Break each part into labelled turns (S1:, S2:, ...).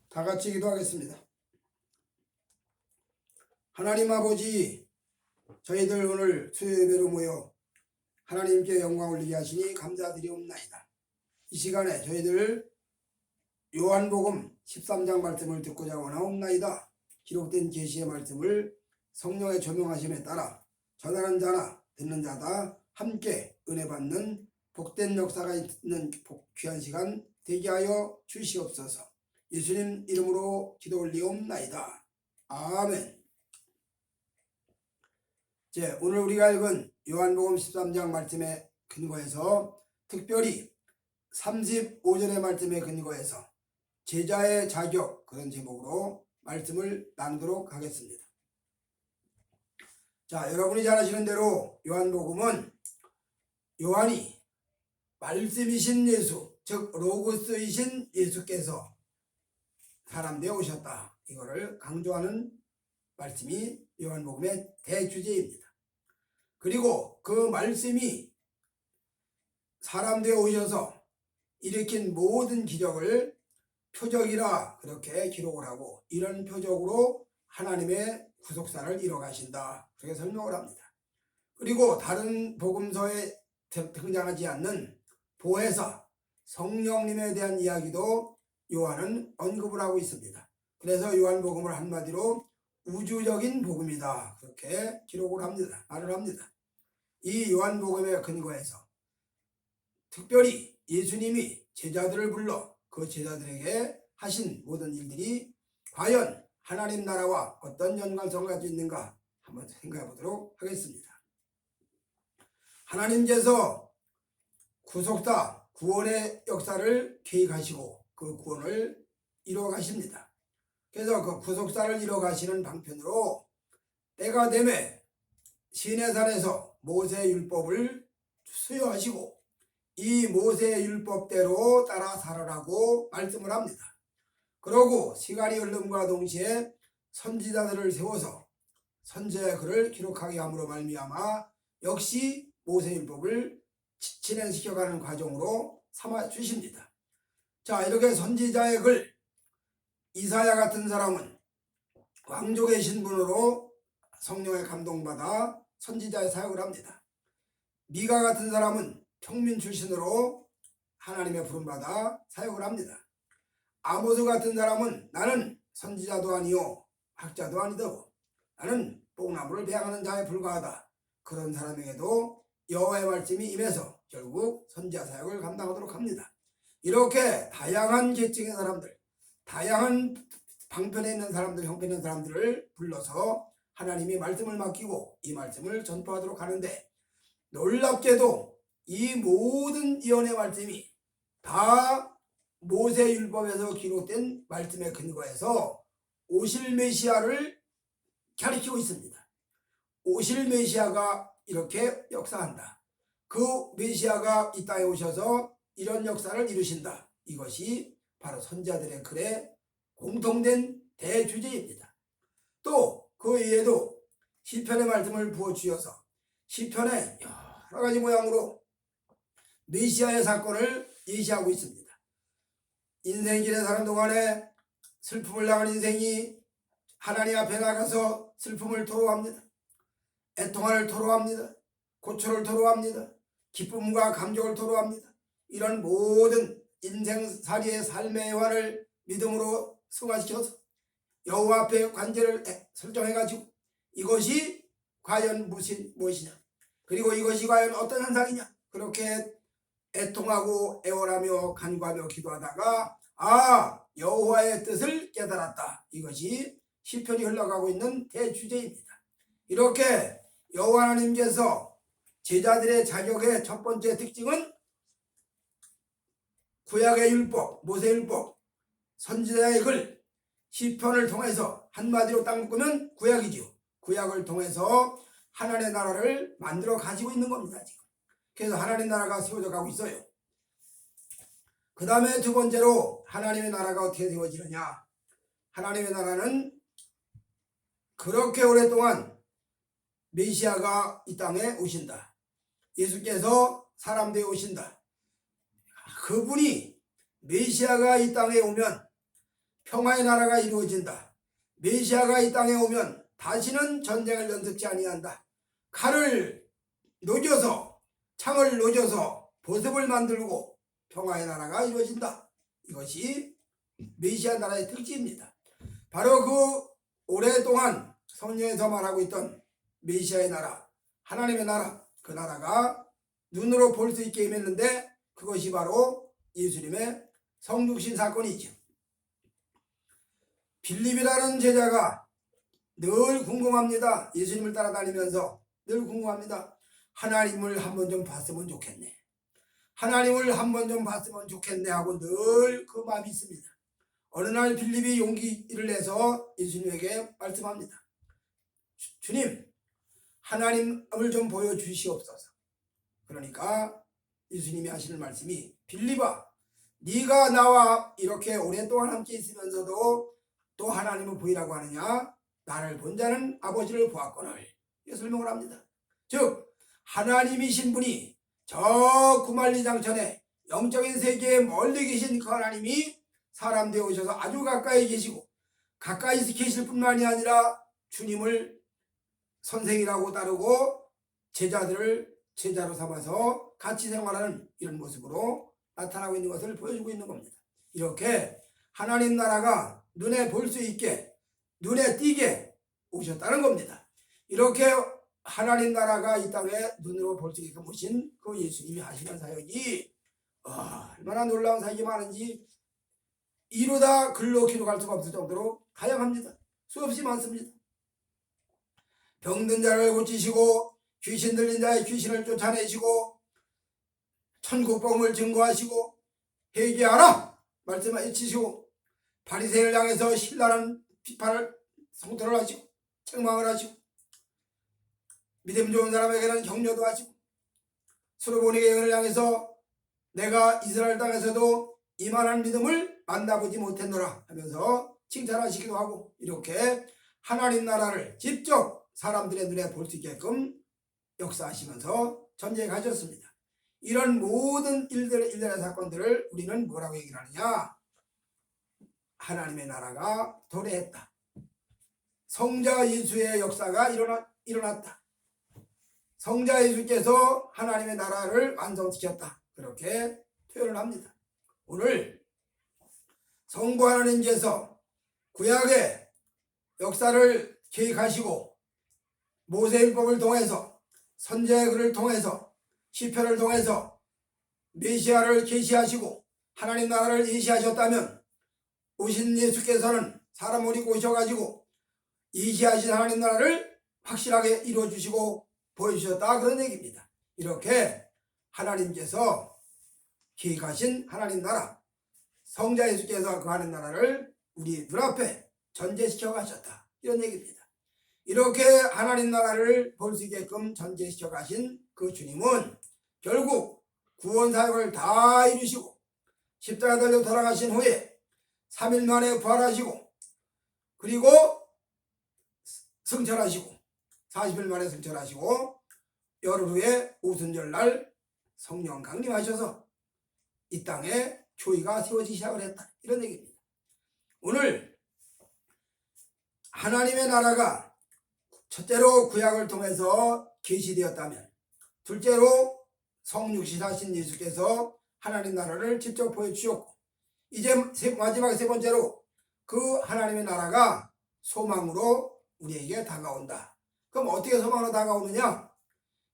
S1: 다 같이 기도하겠습니다. 하나님 아버지, 저희들 오늘 수요예배로 모여 하나님께 영광 올리게 하시니 감사드리옵나이다. 이 시간에 저희들 요한복음 13장 말씀을 듣고자 원하옵나이다. 기록된 계시의 말씀을 성령의 조명하심에 따라 전하는 자나 듣는 자다 함께 은혜 받는 복된 역사가 있는 귀한 시간 되게 하여 주시옵소서. 예수님 이름으로 기도 올리옵나이다. 아멘. 오늘 우리가 읽은 요한복음 13장 말씀에 근거해서 특별히 35절의 말씀에 근거해서 제자의 자격, 그런 제목으로 말씀을 나누도록 하겠습니다. 여러분이 잘 아시는 대로 요한복음은 요한이 말씀이신 예수, 즉 로고스이신 예수께서 사람 되어 오셨다, 이거를 강조하는 말씀이 요한복음의 대주제입니다. 그리고 그 말씀이 사람 되어 오셔서 일으킨 모든 기적을 표적이라 그렇게 기록을 하고, 이런 표적으로 하나님의 구속사를 이뤄가신다, 그렇게 설명을 합니다. 그리고 다른 복음서에 등장하지 않는 보혜사 성령님에 대한 이야기도 요한은 언급을 하고 있습니다. 그래서 요한복음을 한마디로 우주적인 복음이다, 그렇게 기록을 합니다. 말을 합니다. 이 요한복음에 근거해서 특별히 예수님이 제자들을 불러 그 제자들에게 하신 모든 일들이 과연 하나님 나라와 어떤 연관성을 가지고 있는가 한번 생각해 보도록 하겠습니다. 하나님께서 구속사, 구원의 역사를 계획하시고 그 구원을 이루어 가십니다. 그래서 그 구속사를 이루어 가시는 방편으로 때가 되매 시내산에서 모세의 율법을 수여하시고 이 모세의 율법대로 따라 살아라고 말씀을 합니다. 그러고 시간이 흐름과 동시에 선지자들을 세워서 선지자의 글을 기록하게 함으로 말미암아 역시 모세의 율법을 진행시켜가는 과정으로 삼아 주십니다. 이렇게 선지자의 글, 이사야 같은 사람은 왕족의 신분으로 성령에 감동받아 선지자의 사역을 합니다. 미가 같은 사람은 평민 출신으로 하나님의 부름받아 사역을 합니다. 아모스 같은 사람은 나는 선지자도 아니요 학자도 아니더고 나는 뽕나무를 배양하는 자에 불과하다, 그런 사람에게도 여호와의 말씀이 임해서 결국 선지자 사역을 감당하도록 합니다. 이렇게 다양한 계층의 사람들, 다양한 방편에 있는 사람들, 형편에 있는 사람들을 불러서 하나님이 말씀을 맡기고 이 말씀을 전파하도록 하는데, 놀랍게도 이 모든 예언의 말씀이 다 모세율법에서 기록된 말씀에 근거해서 오실 메시아를 가리키고 있습니다. 오실 메시아가 이렇게 역사한다, 그 메시아가 이 땅에 오셔서 이런 역사를 이루신다, 이것이 바로 선지자들의 글에 공통된 대주제입니다. 또 그 외에도 시편의 말씀을 부어주셔서 시편의 여러 가지 모양으로 메시아의 사건을 예시하고 있습니다. 인생길에 사는 동안에 슬픔을 당한 인생이 하나님 앞에 나가서 슬픔을 토로합니다. 애통함을 토로합니다. 고초를 토로합니다. 기쁨과 감격을 토로합니다. 이런 모든 인생살이의 삶의 애환을 믿음으로 승화시켜서 여호와 앞에 관제를 설정해가지고 이것이 과연 무엇이냐, 그리고 이것이 과연 어떤 현상이냐, 그렇게 애통하고 애원하며 간구하며 기도하다가 여호와의 뜻을 깨달았다, 이것이 시편이 흘러가고 있는 대주제입니다. 이렇게 여호와 하나님께서 제자들의 자격의 첫 번째 특징은 구약의 율법, 모세율법, 선지자의 글, 시편을 통해서 한마디로 딱 묶으면 구약이죠. 구약을 통해서 하나님의 나라를 만들어 가지고 있는 겁니다, 지금. 그래서 하나님의 나라가 세워져 가고 있어요. 그 다음에 두 번째로 하나님의 나라가 어떻게 세워지느냐, 하나님의 나라는 그렇게 오랫동안 메시아가 이 땅에 오신다, 예수께서 사람 되어 오신다, 그분이 메시아가 이 땅에 오면 평화의 나라가 이루어진다. 메시아가 이 땅에 오면 다시는 전쟁을 연습지 아니한다. 칼을 녹여서 창을 녹여서 보습을 만들고 평화의 나라가 이루어진다. 이것이 메시아 나라의 특징입니다. 바로 그 오랫동안 성경에서 말하고 있던 메시아의 나라, 하나님의 나라, 그 나라가 눈으로 볼 수 있게 임했는데 그것이 바로 예수님의 성육신 사건이죠. 빌립이라는 제자가 늘 궁금합니다. 예수님을 따라다니면서 늘 궁금합니다. 하나님을 한번 좀 봤으면 좋겠네. 하나님을 한번 좀 봤으면 좋겠네 하고 늘 그 마음이 있습니다. 어느 날 빌립이 용기를 내서 예수님에게 말씀합니다. 주님, 하나님을 좀 보여주시옵소서. 그러니까 예수님이 하시는 말씀이 빌립아, 네가 나와 이렇게 오랫동안 함께 있으면서도 또 하나님을 보이라고 하느냐? 나를 본 자는 아버지를 보았거늘. 이렇게 설명을 합니다. 즉 하나님이신 분이 저 구만리장천에 영적인 세계에 멀리 계신 그 하나님이 사람 되어 오셔서 아주 가까이 계시고 가까이 계실 뿐만이 아니라 주님을 선생이라고 따르고 제자들을 제자로 삼아서 같이 생활하는 이런 모습으로 나타나고 있는 것을 보여주고 있는 겁니다. 이렇게 하나님 나라가 눈에 볼 수 있게 눈에 띄게 오셨다는 겁니다. 이렇게 하나님 나라가 이 땅에 눈으로 볼 수 있게 오신 그 예수님이 하시는 사역이 얼마나 놀라운 사역이 많은지 이루다 글로 기록할 수가 없을 정도로 다양합니다. 수없이 많습니다. 병든 자를 고치시고 귀신 들린 자의 귀신을 쫓아내시고 천국복음을 증거하시고 회개하라 말씀을 외치시고 바리새인을 향해서 신랄한 비판을 성토를 하시고 책망을 하시고 믿음 좋은 사람에게는 격려도 하시고 수르보니게를 향해서 내가 이스라엘 땅에서도 이만한 믿음을 만나보지 못했노라 하면서 칭찬하시기도 하고 이렇게 하나님 나라를 직접 사람들의 눈에 볼 수 있게끔 역사하시면서 전쟁에 가셨습니다. 이런 모든 일들의 사건들을 우리는 뭐라고 얘기를 하느냐? 하나님의 나라가 도래했다. 성자 예수의 역사가 일어났다. 성자 예수께서 하나님의 나라를 완성시켰다. 그렇게 표현을 합니다. 오늘 성부 하나님께서 구약의 역사를 계획하시고 모세율법을 통해서 선지자의 글을 통해서 시편을 통해서 메시아를 계시하시고 하나님 나라를 예시하셨다면 오신 예수께서는 사람을 입고 오셔가지고 예시하신 하나님 나라를 확실하게 이루어주시고 보여주셨다 그런 얘기입니다. 이렇게 하나님께서 계획하신 하나님 나라 성자 예수께서 그 하나님 나라를 우리 눈앞에 전제시켜 가셨다 이런 얘기입니다. 이렇게 하나님 나라를 볼 수 있게끔 전제시켜 가신 그 주님은 결국 구원 사역을 다 이루시고 십자가 달려 돌아가신 후에 3일 만에 부활하시고 그리고 승천하시고 40일 만에 승천하시고 열흘 후에 오순절날 성령 강림하셔서 이 땅에 교회가 세워지기 시작을 했다 이런 얘기입니다. 오늘 하나님의 나라가 첫째로 구약을 통해서 계시되었다면 둘째로 성육신하신 예수께서 하나님 나라를 직접 보여주셨고 이제 마지막 세 번째로 그 하나님의 나라가 소망으로 우리에게 다가온다. 그럼 어떻게 소망으로 다가오느냐?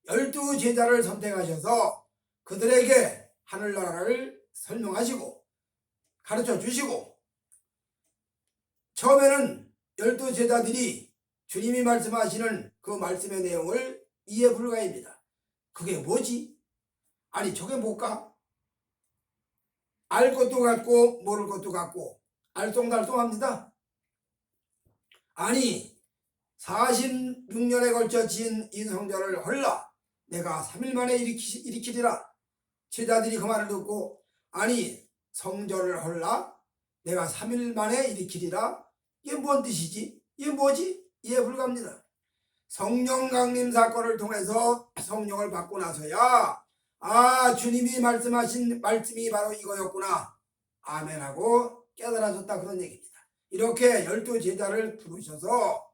S1: 12 제자를 선택하셔서 그들에게 하늘나라를 설명하시고 가르쳐 주시고 처음에는 12 제자들이 주님이 말씀하시는 그 말씀의 내용을 이해 불가입니다. 그게 뭐지? 아니 저게 뭘까? 알 것도 같고 모를 것도 같고 알쏭달쏭합니다. 아니 46년에 걸쳐 지은 이 성전을 헐라 내가 3일 만에 일으키리라. 제자들이 그 말을 듣고 아니 성전을 헐라 내가 3일 만에 일으키리라. 이게 뭔 뜻이지? 이게 뭐지? 이해 불가합니다. 성령 강림 사건을 통해서 성령을 받고 나서야 주님이 말씀하신 말씀이 바로 이거였구나 아멘하고 깨달아졌다 그런 얘기입니다. 이렇게 12제자를 부르셔서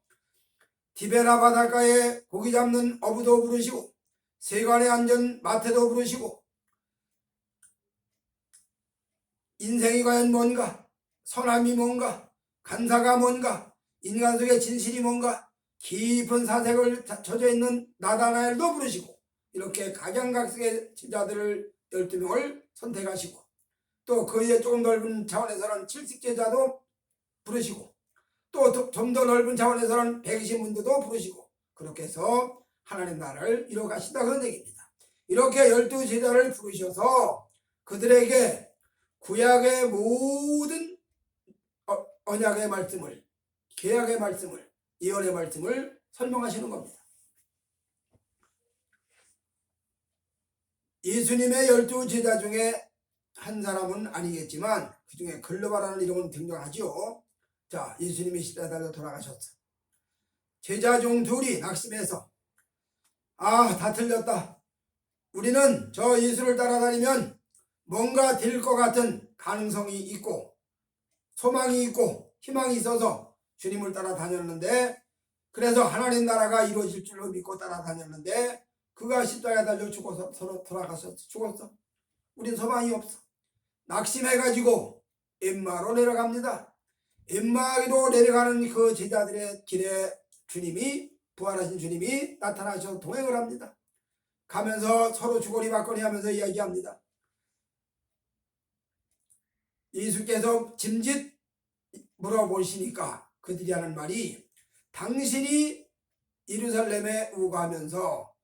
S1: 디베라 바닷가에 고기 잡는 어부도 부르시고 세관에 앉은 마태도 부르시고 인생이 과연 뭔가, 선함이 뭔가, 간사가 뭔가, 인간 속의 진실이 뭔가, 깊은 사색을 젖어 있는 나다나엘도 부르시고 이렇게 각양각색의 제자들을 12명을 선택하시고 또 그의 조금 넓은 차원에서는 70제자도 부르시고 또 좀 더 넓은 차원에서는 120문도도 부르시고 그렇게 해서 하나님 나라를 이뤄가신다 그런 얘기입니다. 이렇게 12제자를 부르셔서 그들에게 구약의 모든 언약의 말씀을, 계약의 말씀을, 예언의 말씀을 설명하시는 겁니다. 예수님의 12제자 중에 한 사람은 아니겠지만 그 중에 글로바라는 이름은 등장하죠. 자, 예수님이 십자가에 달려 돌아가셨어. 제자 중 둘이 낙심해서 다 틀렸다. 우리는 저 예수를 따라다니면 뭔가 될 것 같은 가능성이 있고 소망이 있고 희망이 있어서 주님을 따라다녔는데 그래서 하나님 나라가 이루어질 줄로 믿고 따라다녔는데 그가 십자가에 달려 죽어서 서로 돌아가서 죽었어. 우린 소망이 없어. 낙심해가지고 엠마로 내려갑니다. 엠마로 내려가는 그 제자들의 길에 주님이 부활하신 주님이 나타나셔서 동행을 합니다. 가면서 서로 주거니 받거니 하면서 이야기합니다. 예수께서 짐짓 물어보시니까 그들이 하는 말이 당신이 예루살렘에 우거하면서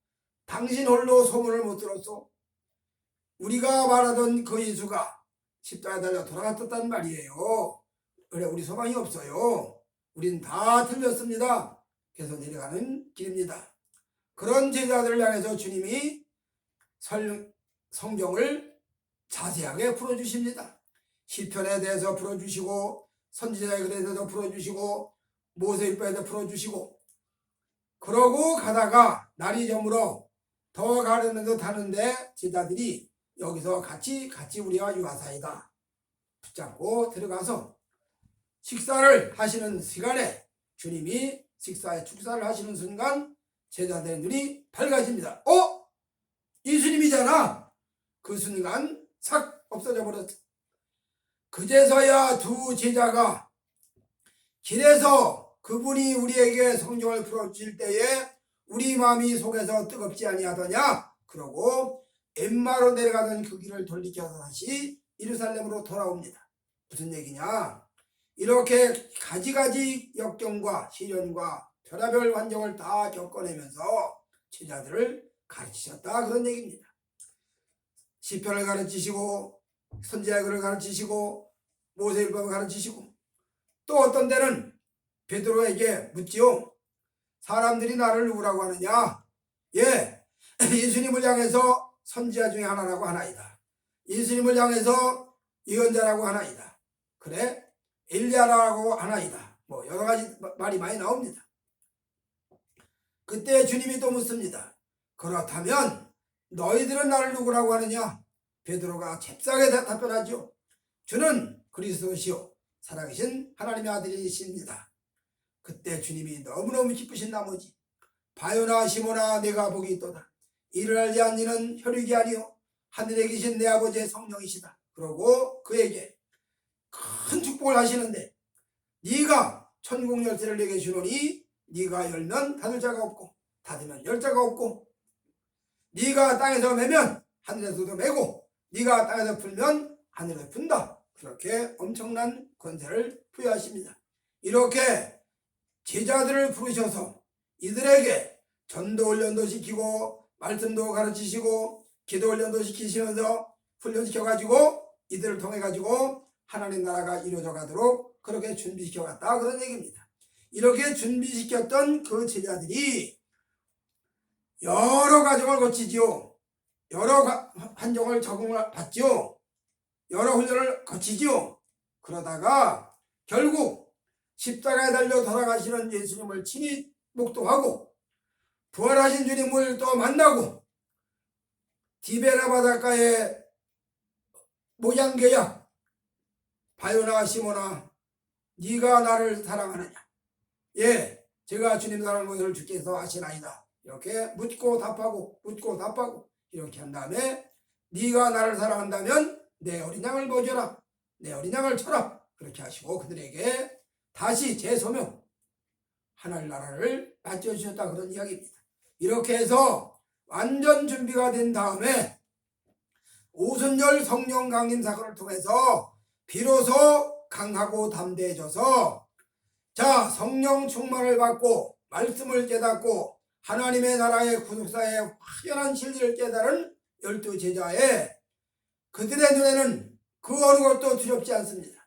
S1: 당신 홀로 소문을 못 들었소. 우리가 말하던 그 예수가 십자가에 달려 돌아갔다는 말이에요. 그래 우리 소망이 없어요. 우린 다 틀렸습니다. 그래서 내려가는 길입니다. 그런 제자들을 향해서 주님이 성경을 자세하게 풀어주십니다. 시편에 대해서 풀어주시고 선지자의 글에 대해서 풀어주시고 모세율법에 대해서 풀어주시고 그러고 가다가 날이 저물어 더 가려는 듯 하는데 제자들이 여기서 같이 우리와 유하사이다 붙잡고 들어가서 식사를 하시는 시간에 주님이 축사를 하시는 순간 제자들의 눈이 밝아집니다. 예수님이잖아. 그 순간 싹 없어져 버렸어. 그제서야 두 제자가 길에서 그분이 우리에게 성경을 풀어주실 때에 우리 마음이 속에서 뜨겁지 아니하더냐 그러고 엠마로 내려가던 그 길을 돌이켜서 다시 예루살렘으로 돌아옵니다. 무슨 얘기냐? 이렇게 가지가지 역경과 시련과 별의별 환경을 다 겪어내면서 제자들을 가르치셨다 그런 얘기입니다. 시편을 가르치시고 선지자의 글을 가르치시고 모세율법을 가르치시고 또 어떤 때는 베드로에게 묻지요. 사람들이 나를 누구라고 하느냐? 예수님을 향해서 선지자 중에 하나라고 하나이다. 예수님을 향해서 예언자라고 하나이다. 그래? 엘리야라고 하나이다. 뭐 여러 가지 말이 많이 나옵니다. 그때 주님이 또 묻습니다. 그렇다면 너희들은 나를 누구라고 하느냐? 베드로가 잽싸게 답변하죠. 주는 그리스도시요 살아계신 하나님의 아들이십니다. 그때 주님이 너무너무 기쁘신 나머지 바요나 시모나 내가 복이 있도다. 이를 알지 않니는 혈육이 아니요 하늘에 계신 내 아버지의 성령이시다. 그러고 그에게 큰 축복을 하시는데 네가 천국 열쇠를 내게 주노니 네가 열면 닫을 자가 없고 닫으면 열 자가 없고 네가 땅에서 매면 하늘에서도 매고 네가 땅에서 풀면 하늘에서 푼다. 그렇게 엄청난 권세를 부여하십니다. 이렇게 제자들을 부르셔서 이들에게 전도 훈련도 시키고 말씀도 가르치시고 기도 훈련도 시키시면서 훈련시켜가지고 이들을 통해가지고 하나님 나라가 이루어져 가도록 그렇게 준비시켜갔다 그런 얘기입니다. 이렇게 준비시켰던 그 제자들이 여러 과정을 거치지요. 여러 환경을 적응을 받지요. 여러 훈련을 거치지요. 그러다가 결국 십자가에 달려 돌아가시는 예수님을 친히 목도하고 부활하신 주님을 또 만나고 디베라 바닷가의 모양계약 바요나 시모나 네가 나를 사랑하느냐? 예, 제가 주님 사랑하는 것을 주께서 아시나이다. 이렇게 묻고 답하고 묻고 답하고 이렇게 한 다음에 네가 나를 사랑한다면 내 어린 양을 먹여라. 내 어린 양을 쳐라. 그렇게 하시고 그들에게 다시 재소명 하늘 나라를 맡겨주셨다 그런 이야기입니다. 이렇게 해서 완전 준비가 된 다음에 오순절 성령 강림 사건을 통해서 비로소 강하고 담대해져서 자 성령 충만을 받고 말씀을 깨닫고 하나님의 나라의 구속사의 확연한 진리를 깨달은 12제자에 그들의 눈에는 그 어느 것도 두렵지 않습니다.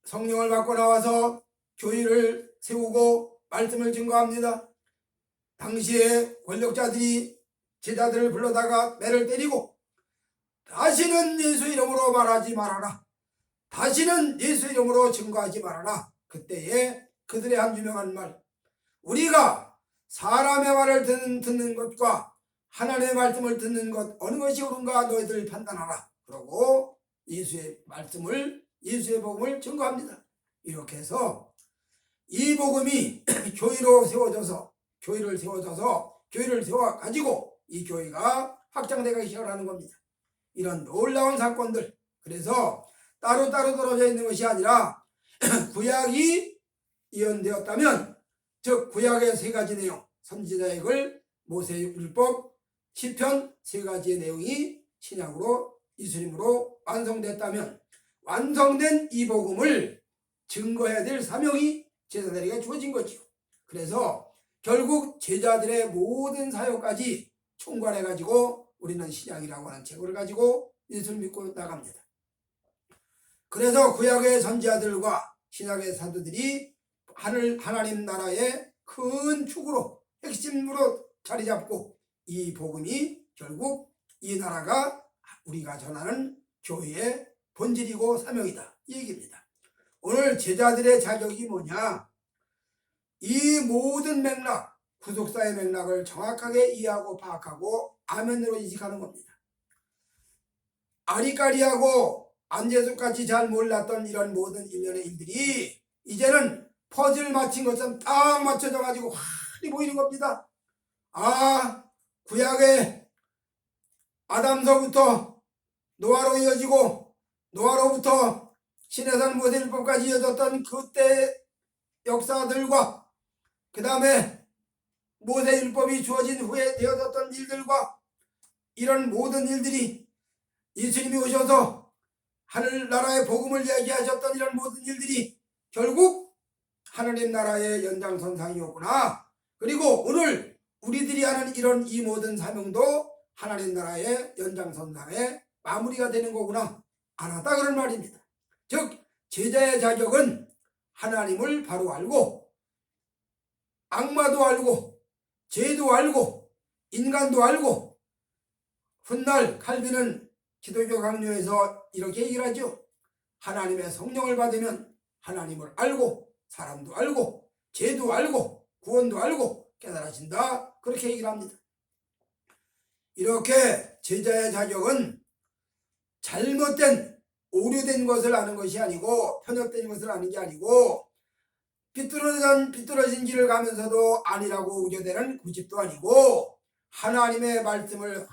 S1: 성령을 받고 나와서 교회를 세우고 말씀을 증거합니다. 당시에 권력자들이 제자들을 불러다가 매를 때리고 다시는 예수 이름으로 말하지 말아라. 다시는 예수 이름으로 증거하지 말아라. 그때에 그들의 한 유명한 말, 우리가 사람의 말을 듣는 것과 하나님의 말씀을 듣는 것 어느 것이 옳은가 너희들 판단하라. 그러고 예수의 말씀을 예수의 복음을 증거합니다. 이렇게 해서 이 복음이 교회를 세워 가지고 이 교회가 확장되기 시작하는 겁니다. 이런 놀라운 사건들, 그래서 따로따로 떨어져 있는 것이 아니라 구약이 이언되었다면 즉 구약의 세 가지 내용, 선지자의 글, 모세율법, 시편 세 가지의 내용이 신약으로 예수님으로 완성됐다면 완성된 이 복음을 증거해야 될 사명이 제자들에게 주어진 거죠. 그래서 결국 제자들의 모든 사역까지 총괄해 가지고 우리는 신약이라고 하는 책을 가지고 예수를 믿고 나갑니다. 그래서 구약의 선지자들과 신약의 사도들이 하나님 나라의 큰 축으로 핵심으로 자리 잡고 이 복음이 결국 이 나라가 우리가 전하는 교회의 본질이고 사명이다 이 얘기입니다. 오늘 제자들의 자격이 뭐냐? 이 모든 맥락, 구속사의 맥락을 정확하게 이해하고 파악하고 아멘으로 인식하는 겁니다. 아리까리하고 안재수까지 잘 몰랐던 이런 모든 일련의 일들이 이제는 퍼즐 맞힌 것처럼 딱 맞춰져 가지고 환히 보이는 겁니다. 아, 구약의 아담서부터 노아로 이어지고 노아로부터 시내산 모세율법까지 이어졌던 그때 역사들과 그 다음에 모세율법이 주어진 후에 되어졌던 일들과 이런 모든 일들이 예수님이 오셔서 하늘나라의 복음을 이야기하셨던 이런 모든 일들이 결국 하나님 나라의 연장선상이었구나. 그리고 오늘 우리들이 하는 이런 이 모든 사명도 하나님 나라의 연장선상의 마무리가 되는 거구나. 알았다 그런 말입니다. 즉 제자의 자격은 하나님을 바로 알고 악마도 알고 죄도 알고 인간도 알고 훗날 칼빈은 기독교 강요에서 이렇게 얘기를 하죠. 하나님의 성령을 받으면 하나님을 알고 사람도 알고 죄도 알고 구원도 알고 깨달아진다. 그렇게 얘기를 합니다. 이렇게 제자의 자격은 잘못된 오류된 것을 아는 것이 아니고 편협된 것을 아는 게 아니고 비뚤어진 길을 가면서도 아니라고 우겨대는 고집도 아니고 하나님의 말씀을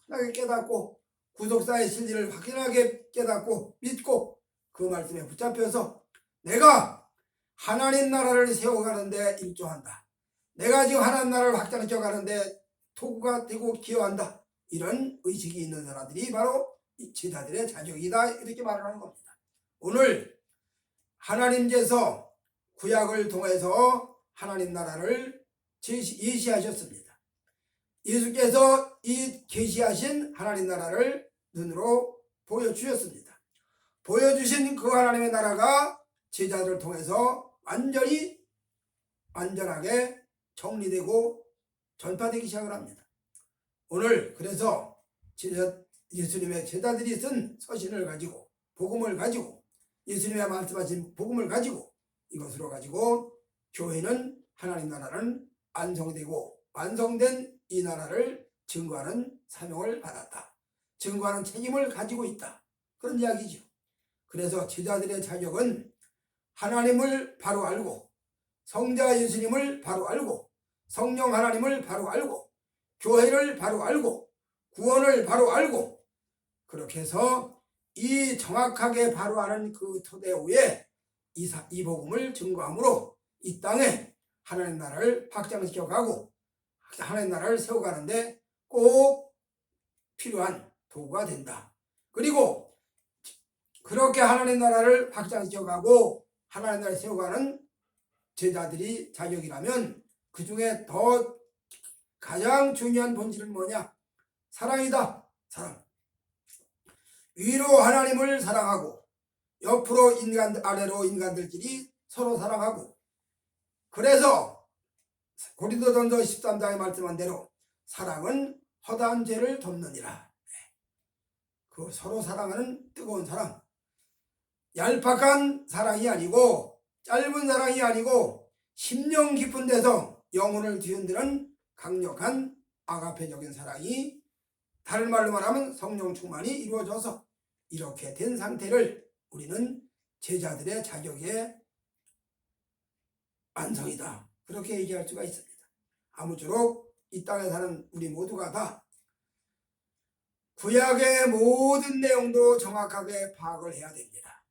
S1: 확연하게 깨닫고 구속사의 진리를 확연하게 깨닫고 믿고 그 말씀에 붙잡혀서 내가 하나님 나라를 세워가는데 일조한다. 내가 지금 하나님 나라를 확장시켜가는데 도구가 되고 기여한다. 이런 의식이 있는 사람들이 바로 제자들의 자격이다. 이렇게 말을 하는 겁니다. 오늘 하나님께서 구약을 통해서 하나님 나라를 예시하셨습니다. 예수께서 이 계시하신 하나님 나라를 눈으로 보여주셨습니다. 보여주신 그 하나님의 나라가 제자들을 통해서 완전하게 정리되고 전파되기 시작을 합니다. 오늘 그래서 예수님의 제자들이 쓴 서신을 가지고 복음을 가지고 예수님의 말씀하신 복음을 가지고 이것으로 가지고 교회는 하나님 나라는 완성되고 완성된 이 나라를 증거하는 사명을 받았다. 증거하는 책임을 가지고 있다. 그런 이야기죠. 그래서 제자들의 자격은 하나님을 바로 알고, 성자 예수님을 바로 알고, 성령 하나님을 바로 알고, 교회를 바로 알고, 구원을 바로 알고, 그렇게 해서 이 정확하게 바로 아는 그 토대 위에 이 복음을 증거함으로 이 땅에 하나님 나라를 확장시켜 가고 하나님 나라를 세워가는데 꼭 필요한 도구가 된다. 그리고 그렇게 하나님 나라를 확장시켜 가고 하나님 나라를 세워가는 제자들이 자격이라면 그 중에 더 가장 중요한 본질은 뭐냐? 사랑이다. 사랑. 위로 하나님을 사랑하고 옆으로 아래로 인간들끼리 서로 사랑하고, 그래서 고린도전서 13장에 말씀한 대로 사랑은 허다한 죄를 덮느니라. 그 서로 사랑하는 뜨거운 사랑, 얄팍한 사랑이 아니고 짧은 사랑이 아니고 심령 깊은 데서 영혼을 뒤흔드는 강력한 아가페적인 사랑이, 다른 말로 말하면 성령 충만이 이루어져서 이렇게 된 상태를 우리는 제자들의 자격의 완성이다, 그렇게 얘기할 수가 있습니다. 아무쪼록 이 땅에 사는 우리 모두가 다 구약의 모든 내용도 정확하게 파악을 해야 됩니다.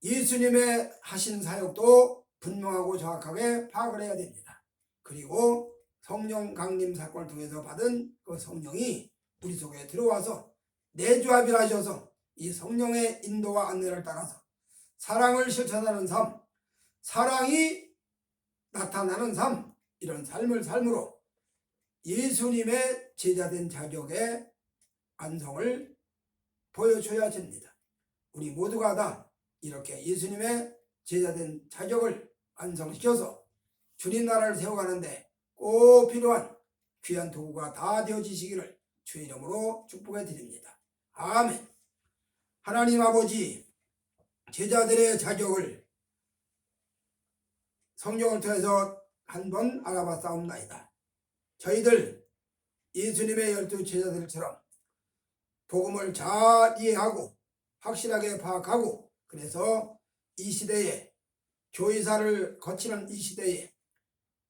S1: 예수님의 하신 사역도 분명하고 정확하게 파악을 해야 됩니다. 그리고 성령 강림 사건을 통해서 받은 그 성령이 우리 속에 들어와서 내주합을 하셔서 이 성령의 인도와 안내를 따라서 사랑을 실천하는 삶, 사랑이 나타나는 삶, 이런 삶을 삶으로 예수님의 제자된 자격의 완성을 보여줘야 됩니다. 우리 모두가 다 이렇게 예수님의 제자된 자격을 완성시켜서 주님 나라를 세워가는데 꼭 필요한 귀한 도구가 다 되어지시기를 주의 이름으로 축복해 드립니다. 아멘. 하나님 아버지, 제자들의 자격을 성경을 통해서 한번 알아봤사옵나이다. 저희들 예수님의 12 제자들처럼 복음을 잘 이해하고 확실하게 파악하고, 그래서 이 시대에 교회사를 거치는 이 시대에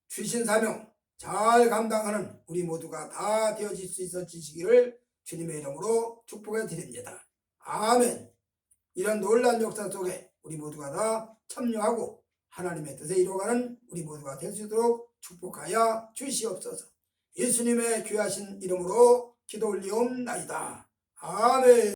S1: 주신 사명 잘 감당하는 우리 모두가 다 되어질 수 있어지시기를 주님의 이름으로 축복해 드립니다. 아멘. 이런 놀라운 역사 속에 우리 모두가 다 참여하고 하나님의 뜻에 이루어가는 우리 모두가 될 수 있도록 축복하여 주시옵소서. 예수님의 귀하신 이름으로 기도 올리옵나이다. 아멘.